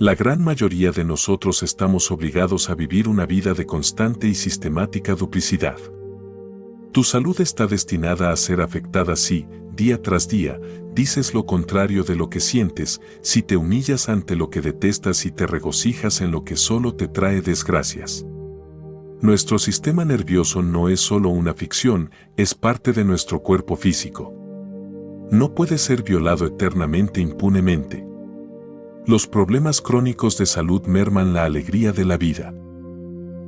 La gran mayoría de nosotros estamos obligados a vivir una vida de constante y sistemática duplicidad. Tu salud está destinada a ser afectada si, día tras día, dices lo contrario de lo que sientes, si te humillas ante lo que detestas y te regocijas en lo que solo te trae desgracias. Nuestro sistema nervioso no es solo una ficción, es parte de nuestro cuerpo físico. No puede ser violado eternamente impunemente. Los problemas crónicos de salud merman la alegría de la vida.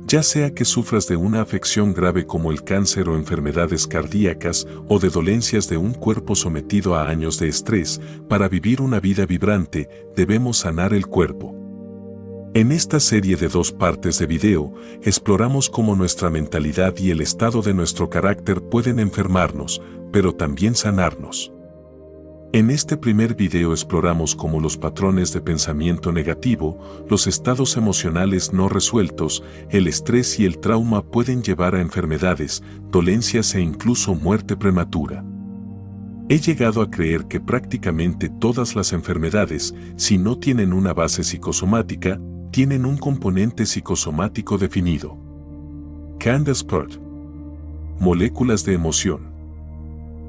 Ya sea que sufras de una afección grave como el cáncer o enfermedades cardíacas o de dolencias de un cuerpo sometido a años de estrés, para vivir una vida vibrante, debemos sanar el cuerpo. En esta serie de 2 partes de video, exploramos cómo nuestra mentalidad y el estado de nuestro carácter pueden enfermarnos, pero también sanarnos. En este primer video exploramos cómo los patrones de pensamiento negativo, los estados emocionales no resueltos, el estrés y el trauma pueden llevar a enfermedades, dolencias e incluso muerte prematura. He llegado a creer que prácticamente todas las enfermedades, si no tienen una base psicosomática, tienen un componente psicosomático definido. Candace Pert. Moléculas de emoción.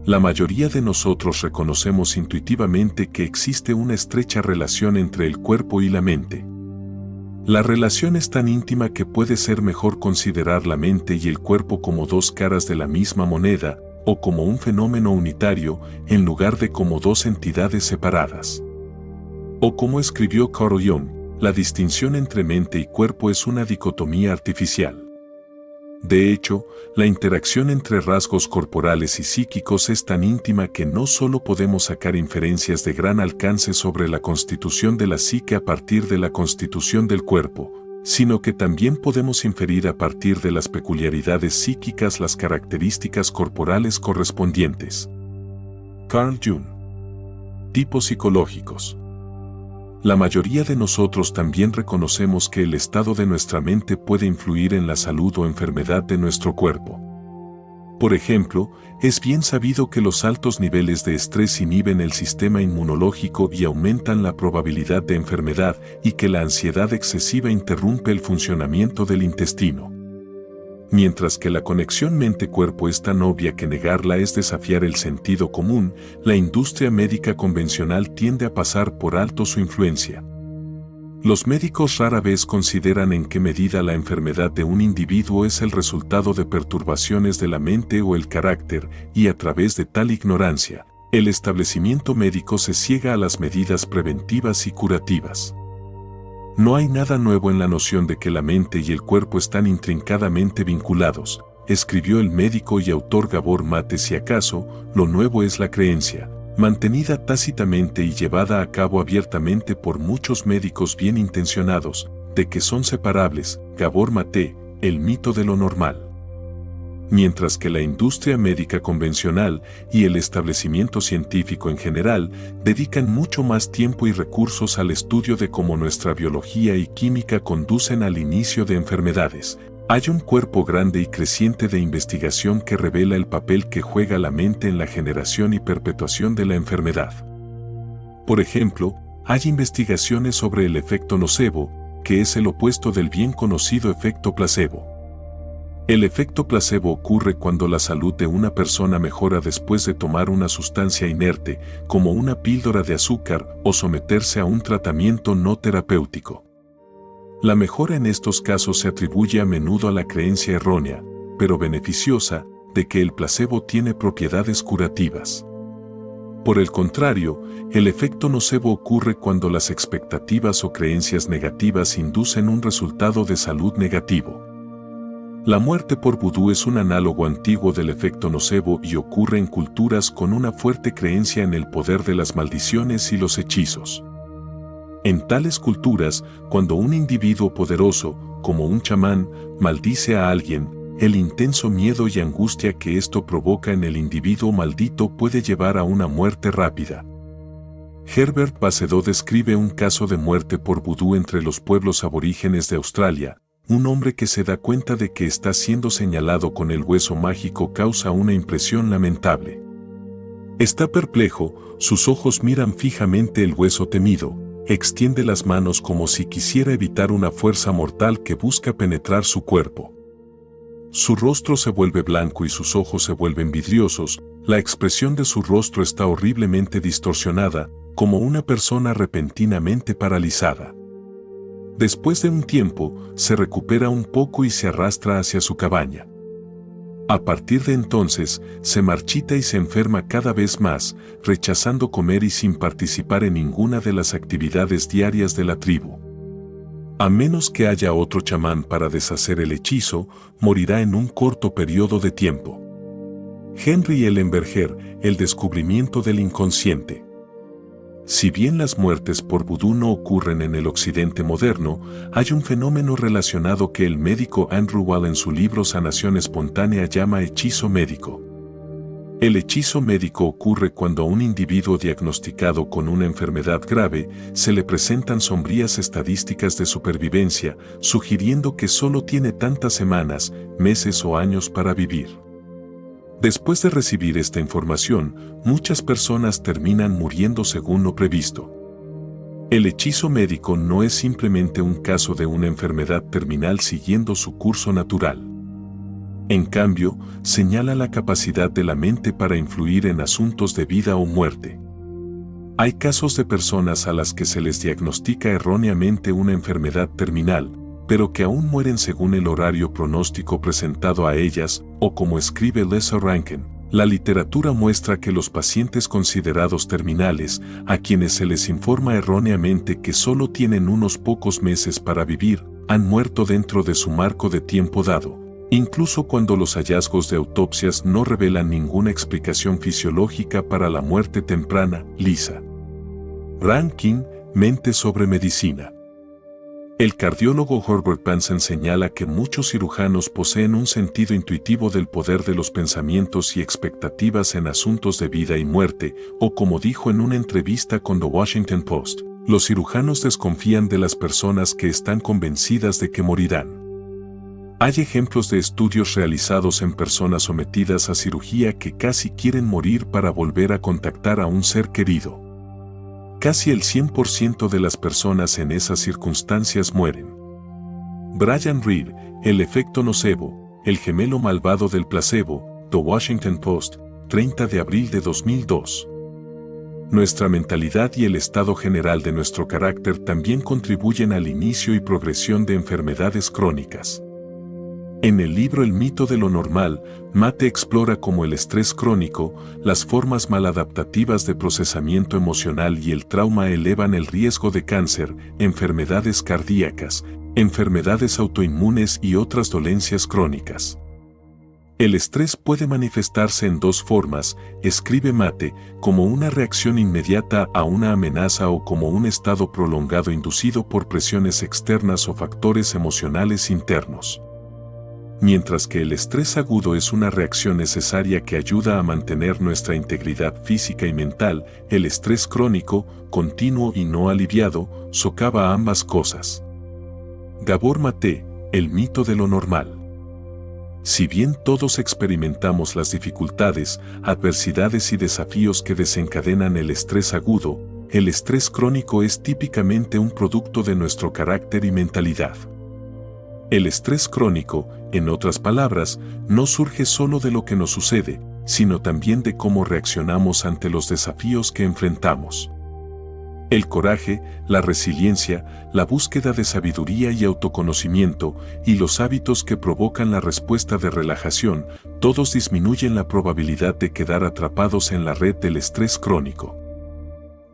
La mayoría de nosotros reconocemos intuitivamente que existe una estrecha relación entre el cuerpo y la mente. La relación es tan íntima que puede ser mejor considerar la mente y el cuerpo como 2 caras de la misma moneda, o como un fenómeno unitario, en lugar de como 2 entidades separadas. O como escribió Carl Jung, la distinción entre mente y cuerpo es una dicotomía artificial. De hecho, la interacción entre rasgos corporales y psíquicos es tan íntima que no solo podemos sacar inferencias de gran alcance sobre la constitución de la psique a partir de la constitución del cuerpo, sino que también podemos inferir a partir de las peculiaridades psíquicas las características corporales correspondientes. Carl Jung. Tipos psicológicos. La mayoría de nosotros también reconocemos que el estado de nuestra mente puede influir en la salud o enfermedad de nuestro cuerpo. Por ejemplo, es bien sabido que los altos niveles de estrés inhiben el sistema inmunológico y aumentan la probabilidad de enfermedad, y que la ansiedad excesiva interrumpe el funcionamiento del intestino. Mientras que la conexión mente-cuerpo es tan obvia que negarla es desafiar el sentido común, la industria médica convencional tiende a pasar por alto su influencia. Los médicos rara vez consideran en qué medida la enfermedad de un individuo es el resultado de perturbaciones de la mente o el carácter, y a través de tal ignorancia, el establecimiento médico se ciega a las medidas preventivas y curativas. No hay nada nuevo en la noción de que la mente y el cuerpo están intrincadamente vinculados, escribió el médico y autor Gabor Mate. Si acaso, lo nuevo es la creencia, mantenida tácitamente y llevada a cabo abiertamente por muchos médicos bien intencionados, de que son separables, Gabor Mate, el mito de lo normal. Mientras que la industria médica convencional y el establecimiento científico en general dedican mucho más tiempo y recursos al estudio de cómo nuestra biología y química conducen al inicio de enfermedades, hay un cuerpo grande y creciente de investigación que revela el papel que juega la mente en la generación y perpetuación de la enfermedad. Por ejemplo, hay investigaciones sobre el efecto nocebo, que es el opuesto del bien conocido efecto placebo. El efecto placebo ocurre cuando la salud de una persona mejora después de tomar una sustancia inerte, como una píldora de azúcar, o someterse a un tratamiento no terapéutico. La mejora en estos casos se atribuye a menudo a la creencia errónea, pero beneficiosa, de que el placebo tiene propiedades curativas. Por el contrario, el efecto nocebo ocurre cuando las expectativas o creencias negativas inducen un resultado de salud negativo. La muerte por vudú es un análogo antiguo del efecto nocebo y ocurre en culturas con una fuerte creencia en el poder de las maldiciones y los hechizos. En tales culturas, cuando un individuo poderoso, como un chamán, maldice a alguien, el intenso miedo y angustia que esto provoca en el individuo maldito puede llevar a una muerte rápida. Herbert Bacedo describe un caso de muerte por vudú entre los pueblos aborígenes de Australia. Un hombre que se da cuenta de que está siendo señalado con el hueso mágico causa una impresión lamentable. Está perplejo, sus ojos miran fijamente el hueso temido, extiende las manos como si quisiera evitar una fuerza mortal que busca penetrar su cuerpo. Su rostro se vuelve blanco y sus ojos se vuelven vidriosos, la expresión de su rostro está horriblemente distorsionada, como una persona repentinamente paralizada. Después de un tiempo, se recupera un poco y se arrastra hacia su cabaña. A partir de entonces, se marchita y se enferma cada vez más, rechazando comer y sin participar en ninguna de las actividades diarias de la tribu. A menos que haya otro chamán para deshacer el hechizo, morirá en un corto periodo de tiempo. Henry Ellenberger, el descubrimiento del inconsciente. Si bien las muertes por vudú no ocurren en el occidente moderno, hay un fenómeno relacionado que el médico Andrew Wall en su libro Sanación Espontánea llama hechizo médico. El hechizo médico ocurre cuando a un individuo diagnosticado con una enfermedad grave se le presentan sombrías estadísticas de supervivencia, sugiriendo que solo tiene tantas semanas, meses o años para vivir. Después de recibir esta información, muchas personas terminan muriendo según lo previsto. El hechizo médico no es simplemente un caso de una enfermedad terminal siguiendo su curso natural. En cambio, señala la capacidad de la mente para influir en asuntos de vida o muerte. Hay casos de personas a las que se les diagnostica erróneamente una enfermedad terminal, pero que aún mueren según el horario pronóstico presentado a ellas, o como escribe Lisa Rankin, la literatura muestra que los pacientes considerados terminales, a quienes se les informa erróneamente que solo tienen unos pocos meses para vivir, han muerto dentro de su marco de tiempo dado, incluso cuando los hallazgos de autopsias no revelan ninguna explicación fisiológica para la muerte temprana. Lisa Rankin, Mente sobre Medicina. El cardiólogo Herbert Benson señala que muchos cirujanos poseen un sentido intuitivo del poder de los pensamientos y expectativas en asuntos de vida y muerte, o como dijo en una entrevista con The Washington Post, los cirujanos desconfían de las personas que están convencidas de que morirán. Hay ejemplos de estudios realizados en personas sometidas a cirugía que casi quieren morir para volver a contactar a un ser querido. Casi el 100% de las personas en esas circunstancias mueren. Brian Reed, El efecto nocebo, el gemelo malvado del placebo, The Washington Post, 30 de abril de 2002. Nuestra mentalidad y el estado general de nuestro carácter también contribuyen al inicio y progresión de enfermedades crónicas. En el libro El mito de lo normal, Mate explora cómo el estrés crónico, las formas maladaptativas de procesamiento emocional y el trauma elevan el riesgo de cáncer, enfermedades cardíacas, enfermedades autoinmunes y otras dolencias crónicas. El estrés puede manifestarse en dos formas, escribe Mate, como una reacción inmediata a una amenaza o como un estado prolongado inducido por presiones externas o factores emocionales internos. Mientras que el estrés agudo es una reacción necesaria que ayuda a mantener nuestra integridad física y mental, el estrés crónico, continuo y no aliviado, socava ambas cosas. Gabor Mate, El mito de lo normal. Si bien todos experimentamos las dificultades, adversidades y desafíos que desencadenan el estrés agudo, el estrés crónico es típicamente un producto de nuestro carácter y mentalidad. El estrés crónico, en otras palabras, no surge solo de lo que nos sucede, sino también de cómo reaccionamos ante los desafíos que enfrentamos. El coraje, la resiliencia, la búsqueda de sabiduría y autoconocimiento, y los hábitos que provocan la respuesta de relajación, todos disminuyen la probabilidad de quedar atrapados en la red del estrés crónico.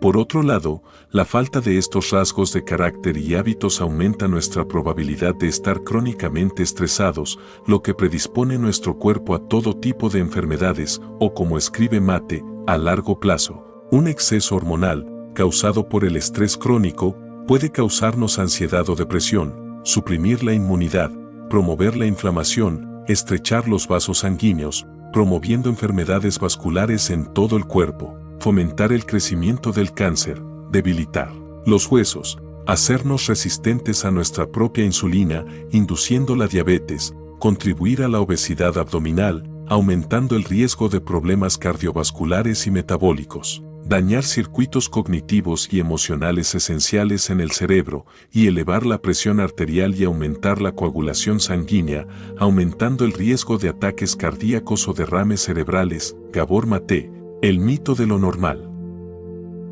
Por otro lado, la falta de estos rasgos de carácter y hábitos aumenta nuestra probabilidad de estar crónicamente estresados, lo que predispone nuestro cuerpo a todo tipo de enfermedades, o como escribe Mate, a largo plazo, un exceso hormonal, causado por el estrés crónico, puede causarnos ansiedad o depresión, suprimir la inmunidad, promover la inflamación, estrechar los vasos sanguíneos, promoviendo enfermedades vasculares en todo el cuerpo, fomentar el crecimiento del cáncer, debilitar los huesos, hacernos resistentes a nuestra propia insulina, induciendo la diabetes, contribuir a la obesidad abdominal, aumentando el riesgo de problemas cardiovasculares y metabólicos. dañar circuitos cognitivos y emocionales esenciales en el cerebro y elevar la presión arterial y aumentar la coagulación sanguínea, aumentando el riesgo de ataques cardíacos o derrames cerebrales. Gabor Mate, el mito de lo normal.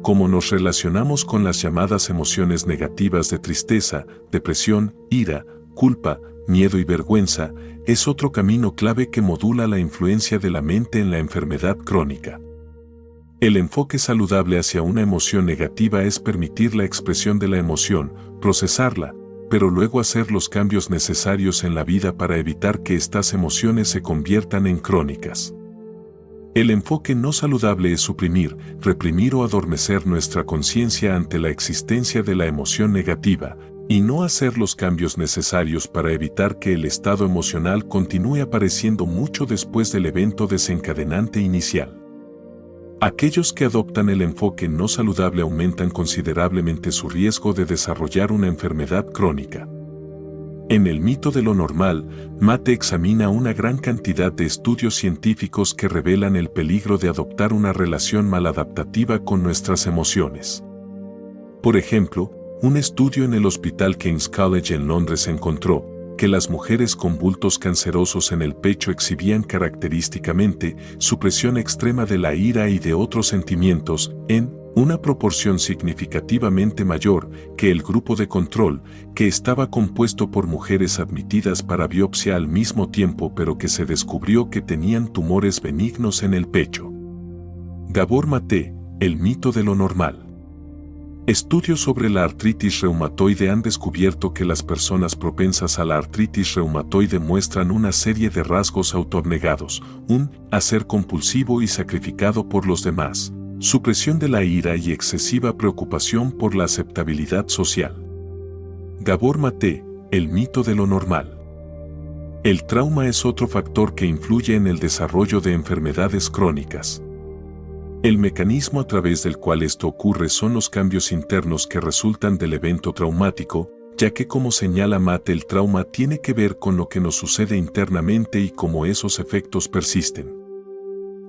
Cómo nos relacionamos con las llamadas emociones negativas de tristeza, depresión, ira, culpa, miedo y vergüenza, es otro camino clave que modula la influencia de la mente en la enfermedad crónica. El enfoque saludable hacia una emoción negativa es permitir la expresión de la emoción, procesarla, pero luego hacer los cambios necesarios en la vida para evitar que estas emociones se conviertan en crónicas. El enfoque no saludable es suprimir, reprimir o adormecer nuestra conciencia ante la existencia de la emoción negativa, y no hacer los cambios necesarios para evitar que el estado emocional continúe apareciendo mucho después del evento desencadenante inicial. Aquellos que adoptan el enfoque no saludable aumentan considerablemente su riesgo de desarrollar una enfermedad crónica. En el mito de lo normal, Mate examina una gran cantidad de estudios científicos que revelan el peligro de adoptar una relación maladaptativa con nuestras emociones. Por ejemplo, un estudio en el Hospital King's College en Londres encontró que las mujeres con bultos cancerosos en el pecho exhibían característicamente supresión extrema de la ira y de otros sentimientos en una proporción significativamente mayor que el grupo de control, que estaba compuesto por mujeres admitidas para biopsia al mismo tiempo pero que se descubrió que tenían tumores benignos en el pecho. Gabor Mate, el mito de lo normal. Estudios sobre la artritis reumatoide han descubierto que las personas propensas a la artritis reumatoide muestran una serie de rasgos autoabnegados, un hacer compulsivo y sacrificado por los demás, supresión de la ira y excesiva preocupación por la aceptabilidad social. Gabor Mate, el mito de lo normal. El trauma es otro factor que influye en el desarrollo de enfermedades crónicas. El mecanismo a través del cual esto ocurre son los cambios internos que resultan del evento traumático, ya que como señala Mate, el trauma tiene que ver con lo que nos sucede internamente y cómo esos efectos persisten.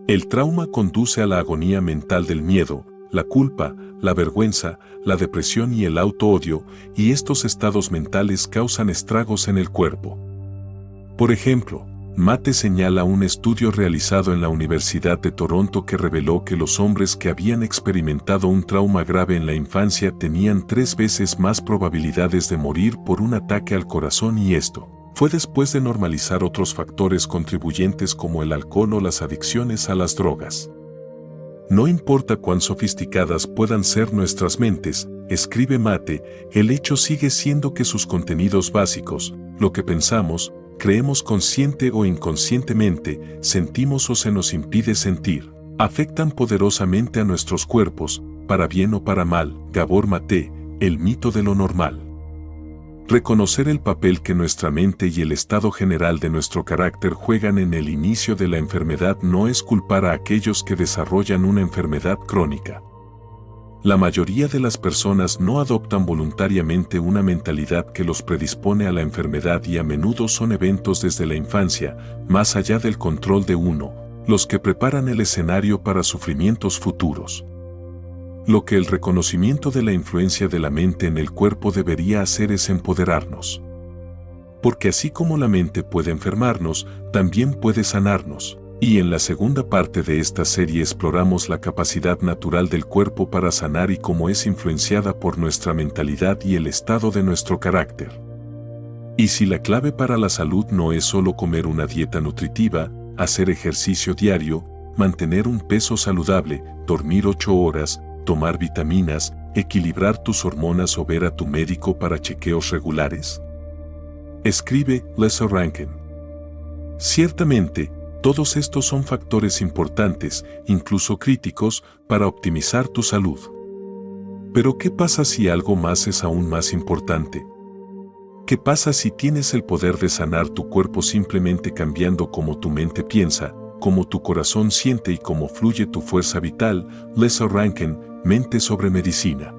El trauma conduce a la agonía mental del miedo, la culpa, la vergüenza, la depresión y el auto-odio, y estos estados mentales causan estragos en el cuerpo. Por ejemplo, Mate señala un estudio realizado en la Universidad de Toronto que reveló que los hombres que habían experimentado un trauma grave en la infancia tenían 3 veces más probabilidades de morir por un ataque al corazón, y esto fue después de normalizar otros factores contribuyentes como el alcohol o las adicciones a las drogas. No importa cuán sofisticadas puedan ser nuestras mentes, escribe Mate, el hecho sigue siendo que sus contenidos básicos, lo que pensamos, creemos consciente o inconscientemente, sentimos o se nos impide sentir, afectan poderosamente a nuestros cuerpos, para bien o para mal. Gabor Mate, el mito de lo normal. Reconocer el papel que nuestra mente y el estado general de nuestro carácter juegan en el inicio de la enfermedad no es culpar a aquellos que desarrollan una enfermedad crónica. La mayoría de las personas no adoptan voluntariamente una mentalidad que los predispone a la enfermedad, y a menudo son eventos desde la infancia, más allá del control de uno, los que preparan el escenario para sufrimientos futuros. Lo que el reconocimiento de la influencia de la mente en el cuerpo debería hacer es empoderarnos. Porque así como la mente puede enfermarnos, también puede sanarnos. Y en la segunda parte de esta serie exploramos la capacidad natural del cuerpo para sanar y cómo es influenciada por nuestra mentalidad y el estado de nuestro carácter. Y si la clave para la salud no es solo comer una dieta nutritiva, hacer ejercicio diario, mantener un peso saludable, dormir 8 horas, tomar vitaminas, equilibrar tus hormonas o ver a tu médico para chequeos regulares. Escribe Lessa Rankin. Ciertamente, todos estos son factores importantes, incluso críticos, para optimizar tu salud. Pero ¿qué pasa si algo más es aún más importante? ¿Qué pasa si tienes el poder de sanar tu cuerpo simplemente cambiando cómo tu mente piensa, cómo tu corazón siente y cómo fluye tu fuerza vital? Lessa Rankin, Mente sobre Medicina.